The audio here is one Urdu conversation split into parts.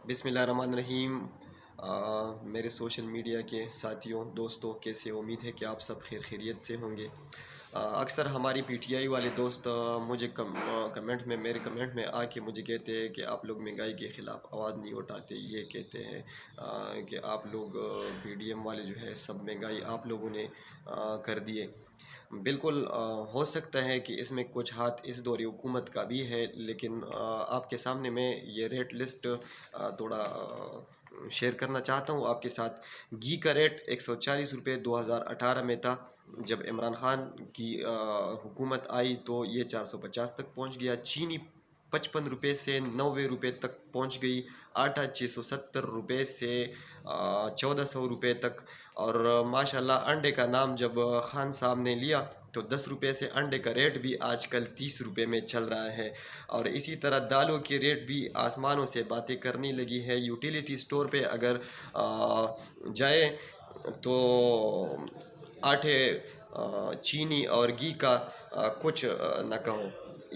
بسم اللہ الرحمن الرحیم۔ میرے سوشل میڈیا کے ساتھیوں دوستوں، کیسے؟ امید ہے کہ آپ سب خیر خیریت سے ہوں گے۔ اکثر ہماری پی ٹی آئی والے دوست مجھے میرے کمنٹ میں آ کے مجھے کہتے ہیں کہ آپ لوگ مہنگائی کے خلاف آواز نہیں اٹھاتے۔ یہ کہتے ہیں کہ آپ لوگ پی ڈی ایم والے جو ہے سب مہنگائی آپ لوگوں نے کر دیے۔ بالکل ہو سکتا ہے کہ اس میں کچھ ہاتھ اس دور حکومت کا بھی ہے، لیکن آپ کے سامنے میں یہ ریٹ لسٹ تھوڑا شیئر کرنا چاہتا ہوں آپ کے ساتھ۔ گھی کا ریٹ 140 روپے 2018 میں تھا۔ جب عمران خان کی حکومت آئی تو یہ 450 تک پہنچ گیا۔ چینی 55 روپے سے 90 روپے تک پہنچ گئی۔ آٹا 670 روپے سے 1400 روپے تک۔ اور ماشاءاللہ انڈے کا نام جب خان صاحب نے لیا تو 10 روپے سے انڈے کا ریٹ بھی آج کل 30 روپے میں چل رہا ہے۔ اور اسی طرح دالوں کے ریٹ بھی آسمانوں سے باتیں کرنے لگی ہے۔ یوٹیلیٹی سٹور پہ اگر جائیں تو آٹے، چینی اور گھی کا کچھ نہ کہو۔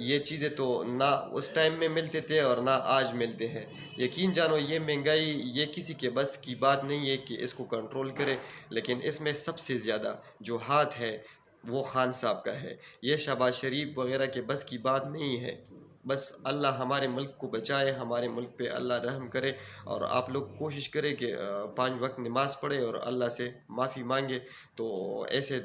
یہ چیزیں تو نہ اس ٹائم میں ملتے تھے اور نہ آج ملتے ہیں۔ یقین جانو یہ مہنگائی یہ کسی کے بس کی بات نہیں ہے کہ اس کو کنٹرول کرے، لیکن اس میں سب سے زیادہ جو ہاتھ ہے وہ خان صاحب کا ہے۔ یہ شہباز شریف وغیرہ کے بس کی بات نہیں ہے۔ بس اللہ ہمارے ملک کو بچائے، ہمارے ملک پہ اللہ رحم کرے، اور آپ لوگ کوشش کریں کہ 5 وقت نماز پڑھے اور اللہ سے معافی مانگے، تو ایسے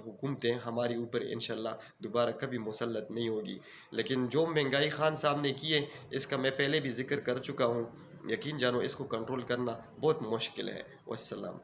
حکومتیں ہماری اوپر انشاءاللہ دوبارہ کبھی مسلط نہیں ہوگی۔ لیکن جو مہنگائی خان صاحب نے کی ہے اس کا میں پہلے بھی ذکر کر چکا ہوں۔ یقین جانو اس کو کنٹرول کرنا بہت مشکل ہے۔ والسلام۔